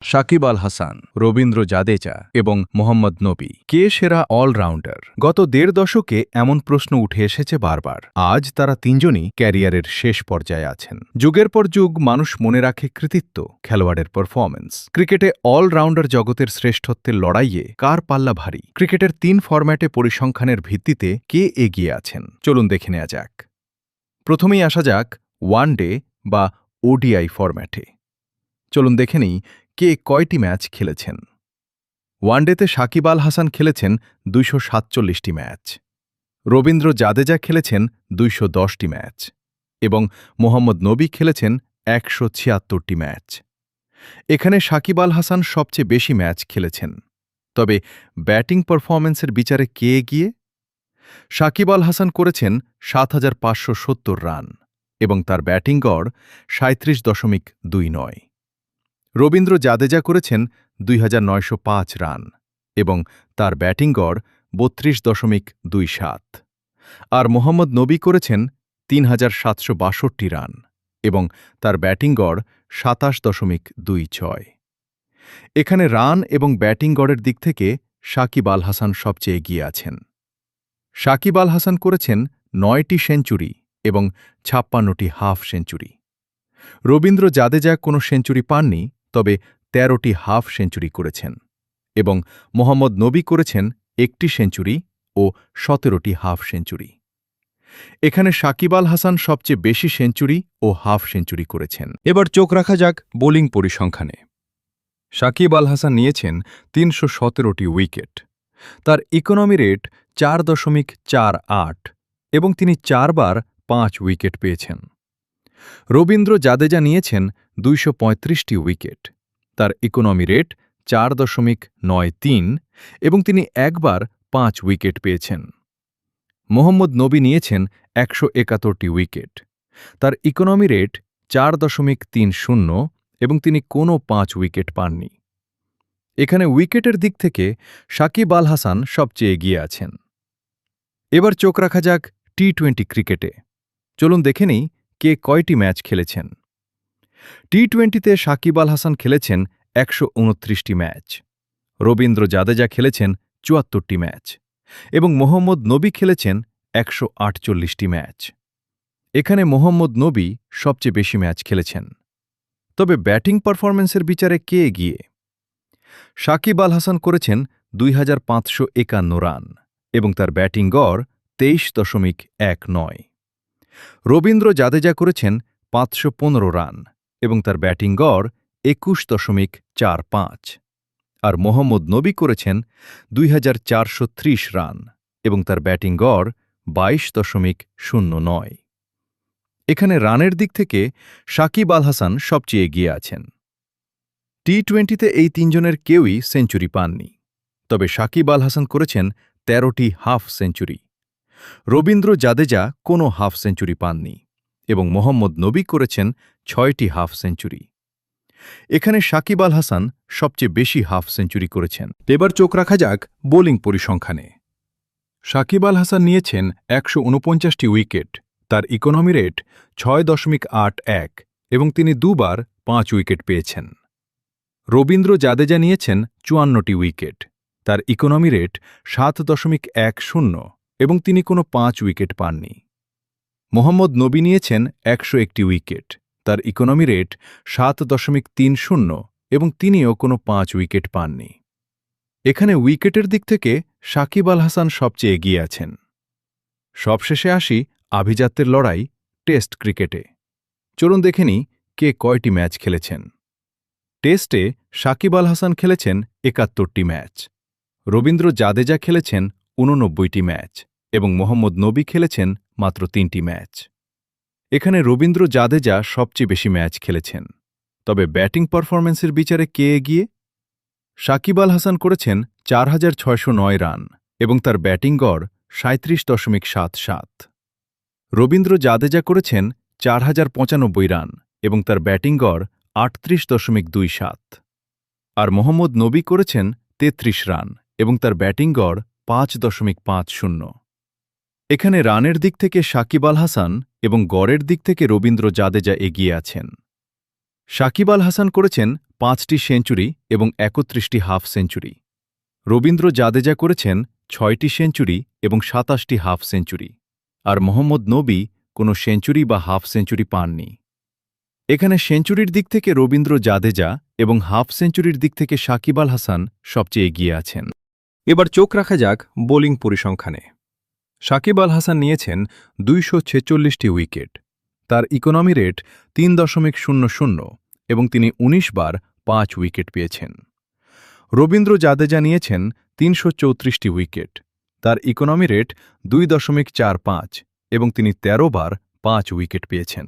সাকিব আল হাসান, রবীন্দ্র জাদেজা এবং মোহাম্মদ নবী কে সেরা অলরাউন্ডার? গত দেড় দশকে এমন প্রশ্ন উঠে এসেছে বারবার। আজ তারা তিনজনই ক্যারিয়ারের শেষ পর্যায়ে আছেন। যুগের পর যুগ মানুষ মনে রাখে কৃতিত্ব, খেলোয়াড়ের পারফরম্যান্স। ক্রিকেটে অলরাউন্ডার জগতের শ্রেষ্ঠত্বের লড়াইয়ে কার পাল্লা ভারী? ক্রিকেটের ৩ ফরম্যাটে পরিসংখ্যানের ভিত্তিতে কে এগিয়ে আছেন? চলুন দেখে নেওয়া যাক। প্রথমেই আসা যাক ওয়ানডে বা ওডিআই ফরম্যাটে। চলুন দেখে নিই কে কয়টি ম্যাচ খেলেছেন। ওয়ানডেতে সাকিব আল হাসান খেলেছেন ২৪৭টি ম্যাচ, রবীন্দ্র জাদেজা খেলেছেন ২১০টি ম্যাচ এবং মোহাম্মদ নবী খেলেছেন ১৭৬টি ম্যাচ। এখানে সাকিব আল হাসান সবচেয়ে বেশি ম্যাচ খেলেছেন। তবে ব্যাটিং পারফরম্যান্সের বিচারে কে এগিয়ে? সাকিব আল হাসান করেছেন ৭৫৭০ রান এবং তার ব্যাটিং গড় ৩৭.২৯। রবীন্দ্র জাদেজা করেছেন ২৯০৫ রান এবং তার ব্যাটিং গড় ৩২.২৭। আর মোহাম্মদ নবী করেছেন ৩৭৬২ রান এবং তার ব্যাটিং গড় ২৭.২৬। এখানে রান এবং ব্যাটিং গড়ের দিক থেকে সাকিব আল হাসান সবচেয়ে এগিয়ে আছেন। সাকিব আল হাসান করেছেন ৯টি সেঞ্চুরি এবং ৫৬টি হাফ সেঞ্চুরি। রবীন্দ্র জাদেজা কোনো সেঞ্চুরি পাননি, তবে ১৩টি হাফ সেঞ্চুরি করেছেন এবং মোহাম্মদ নবী করেছেন ১টি সেঞ্চুরি ও ১৭টি হাফ সেঞ্চুরি। এখানে সাকিব আল হাসান সবচেয়ে বেশি সেঞ্চুরি ও হাফ সেঞ্চুরি করেছেন। এবার চোখ রাখা যাক বোলিং পরিসংখ্যানে। সাকিব আল হাসান নিয়েছেন ৩১৭টি উইকেট। তার ইকোনমি রেট ৪.৪৮ এবং তিনি ৪ বার ৫ উইকেট পেয়েছেন। রবীন্দ্র জাদেজা নিয়েছেন ২৩৫টি উইকেট। তার ইকোনমি রেট ৪.৯৩ এবং তিনি ১ বার ৫ উইকেট পেয়েছেন। মোহাম্মদ নবী নিয়েছেন ১৭১টি উইকেট। তার ইকোনমি রেট ৪.৩০ এবং তিনি কোনো ৫ উইকেট পাননি। এখানে উইকেটের দিক থেকে সাকিব আল হাসান সবচেয়ে এগিয়ে আছেন। এবার চোখ রাখা যাক টি-২০ ক্রিকেটে। চলুন দেখে নিই কে কয়টি ম্যাচ খেলেছেন। টি-২০তে সাকিব আল হাসান খেলেছেন ১২৯টি ম্যাচ, রবীন্দ্র জাদেজা খেলেছেন ৭৪টি ম্যাচ এবং মোহাম্মদ নবী খেলেছেন ১৪৮টি ম্যাচ। এখানে মোহাম্মদ নবী সবচেয়ে বেশি ম্যাচ খেলেছেন। তবে ব্যাটিং পারফরম্যান্সের বিচারে কে এগিয়ে? সাকিব আল হাসান করেছেন ২৫৫৫ রান এবং তার ব্যাটিং গড় ২৩.১৯। রবীন্দ্র জাদেজা করেছেন ৫১৫ রান এবং তার ব্যাটিং গড় ২১.৪৫। আর মোহাম্মদ নবী করেছেন ২৪৩০ রান এবং তার ব্যাটিং গড় ২২.০৯। এখানে রানের দিক থেকে সাকিব আল হাসান সবচেয়ে এগিয়ে আছেন। টি-২০তে এই তিনজনের কেউই সেঞ্চুরি পাননি, তবে সাকিব আল হাসান করেছেন ১৩টি হাফ সেঞ্চুরি। রবীন্দ্র জাদেজা কোনো হাফ সেঞ্চুরি পাননি এবং মোহাম্মদ নবী করেছেন ৬টি হাফ সেঞ্চুরি। এখানে সাকিব আল হাসান সবচেয়ে বেশি হাফ সেঞ্চুরি করেছেন। এবার চোখ রাখা যাক বোলিং পরিসংখ্যানে। সাকিব আল হাসান নিয়েছেন ১৪৯টি উইকেট। তার ইকোনমি রেট ৬.৮১ এবং তিনি ২ বার ৫ উইকেট পেয়েছেন। রবীন্দ্র জাদেজা নিয়েছেন ৫৪টি উইকেট। তার ইকোনমি রেট ৭.১০ এবং তিনি কোনো ৫ উইকেট পাননি। মোহাম্মদ নবী নিয়েছেন ১০১টি উইকেট। তার ইকোনমি রেট ৭.৩০ এবং তিনিও কোনো ৫ উইকেট পাননি। এখানে উইকেটের দিক থেকে সাকিব আল হাসান সবচেয়ে এগিয়ে আছেন। সবশেষে আসি আভিজাত্যের লড়াই টেস্ট ক্রিকেটে। চলুন দেখে নিই কে কয়টি ম্যাচ খেলেছেন। টেস্টে সাকিব আল হাসান খেলেছেন ৭১টি ম্যাচ, রবীন্দ্র জাদেজা খেলেছেন ৮৯টি ম্যাচ এবং মোহাম্মদ নবী খেলেছেন মাত্র ৩টি ম্যাচ। এখানে রবীন্দ্র জাদেজা সবচেয়ে বেশি ম্যাচ খেলেছেন। তবে ব্যাটিং পারফরম্যান্সের বিচারে কে এগিয়ে? সাকিব আল হাসান করেছেন ৪৬০৯ রান এবং তার ব্যাটিং গড় ৩৭.৭৭। রবীন্দ্র জাদেজা করেছেন ৪০৯৫ রান এবং তার ব্যাটিং গড় ৩৮.২৭। আর মোহাম্মদ নবী করেছেন ৩৩ রান এবং তার ব্যাটিং গড় ৫.৫০। এখানে রানের দিক থেকে সাকিব আল হাসান এবং গড়ের দিক থেকে রবীন্দ্র জাদেজা এগিয়ে আছেন। সাকিব আল হাসান করেছেন 5টি সেঞ্চুরি এবং 31টি হাফ সেঞ্চুরি। রবীন্দ্র জাদেজা করেছেন 6টি সেঞ্চুরি এবং 27টি হাফ সেঞ্চুরি। আর মোহাম্মদ নবী কোনো সেঞ্চুরি বা হাফ সেঞ্চুরি পাননি। এখানে সেঞ্চুরির দিক থেকে রবীন্দ্র জাদেজা এবং হাফ সেঞ্চুরির দিক থেকে সাকিব আল হাসান সবচেয়ে এগিয়ে আছেন। এবার চোখ রাখা যাক বোলিং পরিসংখ্যানে। সাকিব আল হাসান নিয়েছেন 246টি উইকেট। তার ইকোনমি রেট 3.00 এবং তিনি 19 বার 5 উইকেট পেয়েছেন। রবীন্দ্র জাদেজা নিয়েছেন 334টি উইকেট। তার ইকোনমি রেট 2.45 এবং তিনি 13 বার 5 উইকেট পেয়েছেন।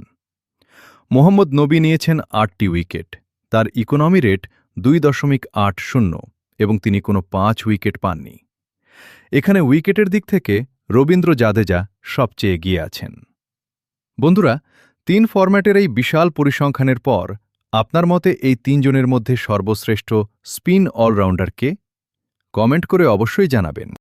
মোহাম্মদ নবী নিয়েছেন 8টি উইকেট। তার ইকোনমি রেট 2.80 এবং তিনি কোনো 5 উইকেট পাননি। এখানে উইকেটের দিক থেকে রবীন্দ্র জাদেজা সবচেয়ে এগিয়ে আছেন। বন্ধুরা, 3 ফরম্যাটের এই বিশাল পরিসংখ্যানের পর আপনার মতে এই 3 জনের মধ্যে সর্বশ্রেষ্ঠ স্পিন অলরাউন্ডার কে? কমেন্ট করে অবশ্যই জানাবেন।